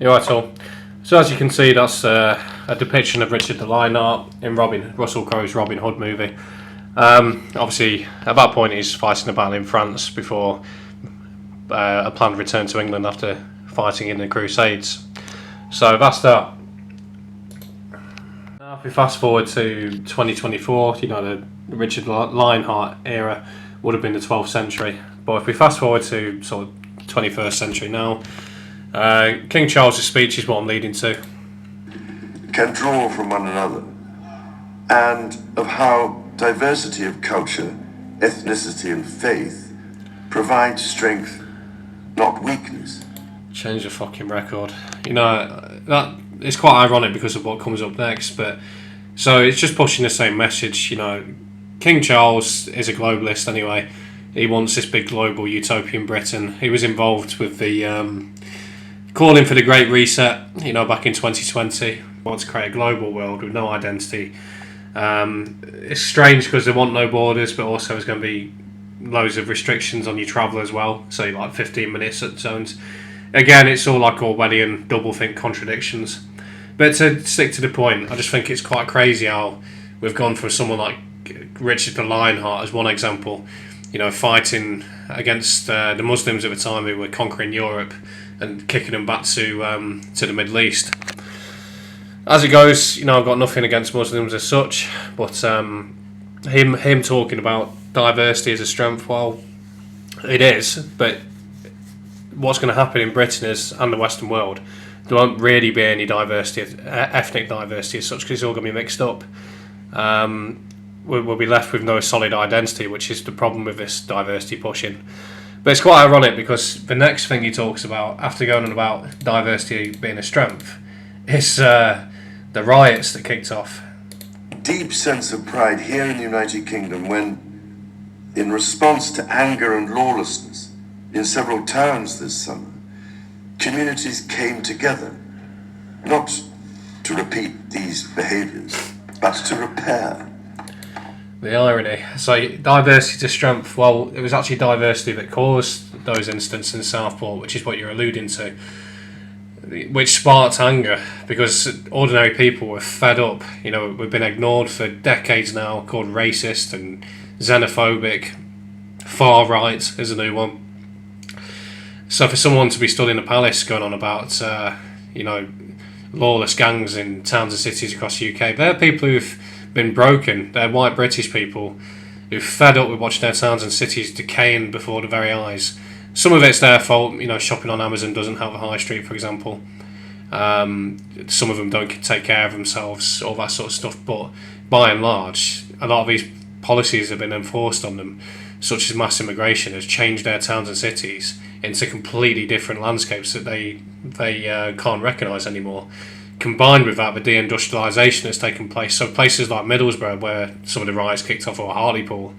You're right, all. So as you can see, that's a depiction of Richard the Lionheart in Russell Crowe's Robin Hood movie. Obviously, at that point, he's fighting a battle in France before a planned return to England after fighting in the Crusades. So that's that. Now, if we fast forward to 2024, the Richard Lionheart era would have been the 12th century. But if we fast forward to sort of 21st century now, King Charles's speech is what I'm leading to. Can draw from one another, and of how diversity of culture, ethnicity and faith provides strength, not weakness. Change the fucking record. That it's quite ironic because of what comes up next, but so it's just pushing the same message. King Charles is a globalist anyway. He wants this big global utopian Britain. He was involved with the calling for the Great Reset, back in 2020. Wants to create a global world with no identity. It's strange because they want no borders, but also there's going to be loads of restrictions on your travel as well. So like 15-minute zones. Again, it's all like Orwellian doublethink contradictions. But to stick to the point, I just think it's quite crazy how we've gone from someone like Richard the Lionheart as one example, fighting against the Muslims at the time who were conquering Europe and kicking them back to the Middle East. As it goes, I've got nothing against Muslims as such, but him talking about diversity as a strength, well, it is, but what's going to happen in Britain and the Western world, there won't really be any diversity, ethnic diversity as such, because it's all going to be mixed up. We'll be left with no solid identity, which is the problem with this diversity pushing. But it's quite ironic because the next thing he talks about, after going on about diversity being a strength, is the riots that kicked off. Deep sense of pride here in the United Kingdom when, in response to anger and lawlessness in several towns this summer, communities came together, not to repeat these behaviours, but to repair. The irony. So diversity to strength, well, it was actually diversity that caused those incidents in Southport, which is what you're alluding to, which sparked anger because ordinary people were fed up. We've been ignored for decades now, called racist and xenophobic. Far right is a new one. So for someone to be stood in a palace going on about lawless gangs in towns and cities across the UK, they're people who've been broken. They're white British people who've fed up with watching their towns and cities decaying before their very eyes. Some of it's their fault. Shopping on Amazon doesn't have a high street, for example. Some of them don't take care of themselves, all that sort of stuff. But by and large, a lot of these policies have been enforced on them, such as mass immigration, has changed their towns and cities into completely different landscapes that they can't recognise anymore. Combined with that, the deindustrialisation that's taken place. So places like Middlesbrough, where some of the riots kicked off, or Hartlepool,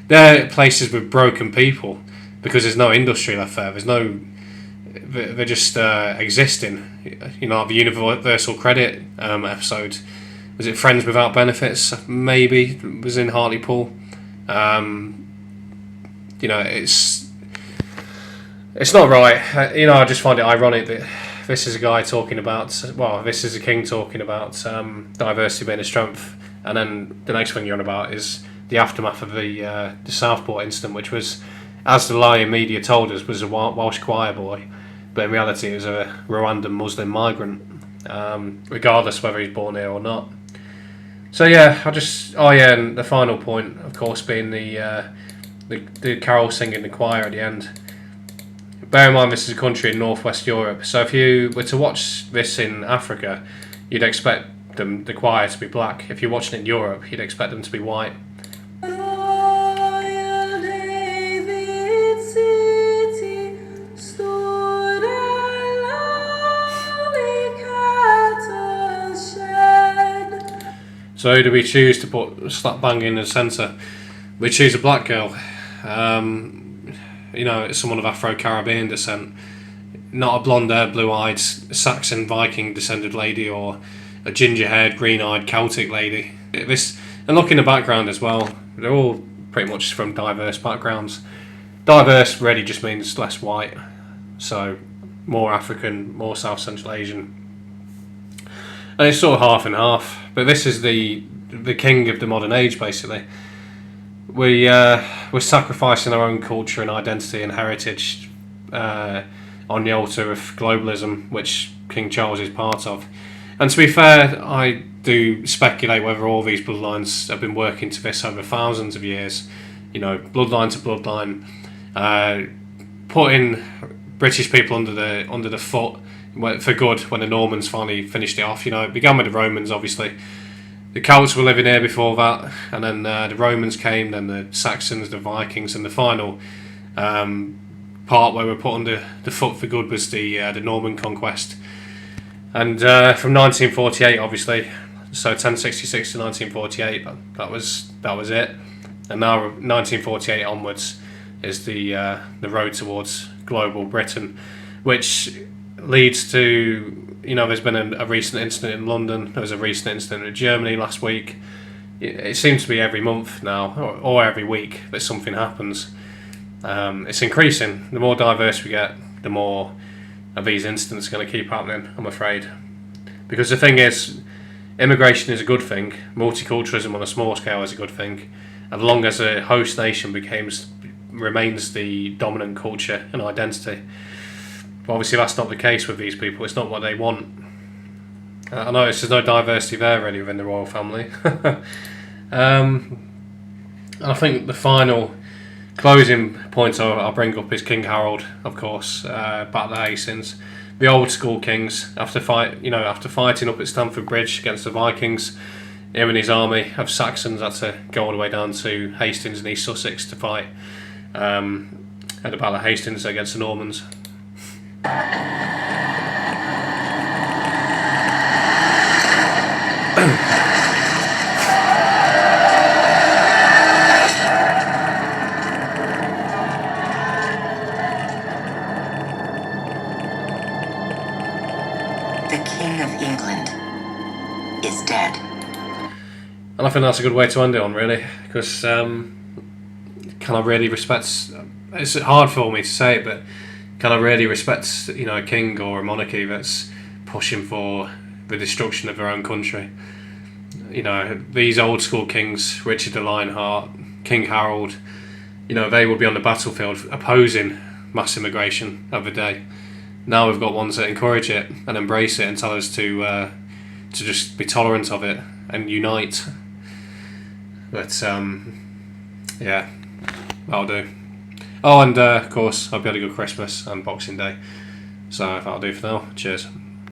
they're places with broken people because there's no industry left there. They're just existing. The Universal Credit episode, was it Friends Without Benefits? Maybe was in Hartlepool. It's not right. I just find it ironic that this is a guy talking about, this is a king talking about diversity being a strength, and then the next thing you're on about is the aftermath of the Southport incident, which was, as the lying media told us, was a Welsh choir boy, but in reality it was a Rwandan Muslim migrant, regardless whether he's born here or not. So yeah, and the final point, of course, being the carol singing the choir at the end. Bear in mind, this is a country in northwest Europe, so if you were to watch this in Africa, you'd expect the choir to be black. If you're watching it in Europe, you'd expect them to be white. So who do we choose to put slap bang in the centre? We choose a black girl. Someone of Afro-Caribbean descent, not a blonde-haired, blue-eyed Saxon Viking descended lady or a ginger-haired, green-eyed Celtic lady. And look in the background as well. They're all pretty much from diverse backgrounds. Diverse really just means less white. So more African, more South Central Asian, and it's sort of half and half. But this is the king of the modern age, basically. We're sacrificing our own culture and identity and heritage on the altar of globalism, which King Charles is part of. And to be fair, I do speculate whether all these bloodlines have been working to this over thousands of years. You know, bloodline to bloodline, putting British people under the foot for good when the Normans finally finished it off. You know, it began with the Romans, obviously. The Celts were living here before that, and then the Romans came, then the Saxons, the Vikings, and the final part where we're put under the foot for good was the Norman conquest. And from 1948, obviously, so 1066 to 1948, that was it. And now 1948 onwards is the road towards global Britain, which leads to, you know, there's been a recent incident in London, there was a recent incident in Germany last week. It seems to be every month now, or every week, that something happens. It's increasing. The more diverse we get, the more of these incidents are going to keep happening, I'm afraid. Because the thing is, immigration is a good thing, multiculturalism on a small scale is a good thing, as long as a host nation remains the dominant culture and identity. But obviously that's not the case with these people. It's not what they want. I notice there's no diversity there really within the royal family. And I think the final closing point I'll bring up is King Harold, of course, back the Hastings. The old school kings, after fighting up at Stamford Bridge against the Vikings, him and his army of Saxons had to go all the way down to Hastings in East Sussex to fight at the Battle of Hastings against the Normans. The King of England is dead. And I think that's a good way to end it on, really, because can I really respect? It's hard for me to say it, but can I really respect, you know, a king or a monarchy that's pushing for the destruction of their own country? You know, these old school kings, Richard the Lionheart, King Harold, you know, they would be on the battlefield opposing mass immigration of the day. Now we've got ones that encourage it and embrace it and tell us to just be tolerant of it and unite. But yeah, that'll do. Oh, and of course, hope you had a good Christmas and Boxing Day. So that'll do for now. Cheers.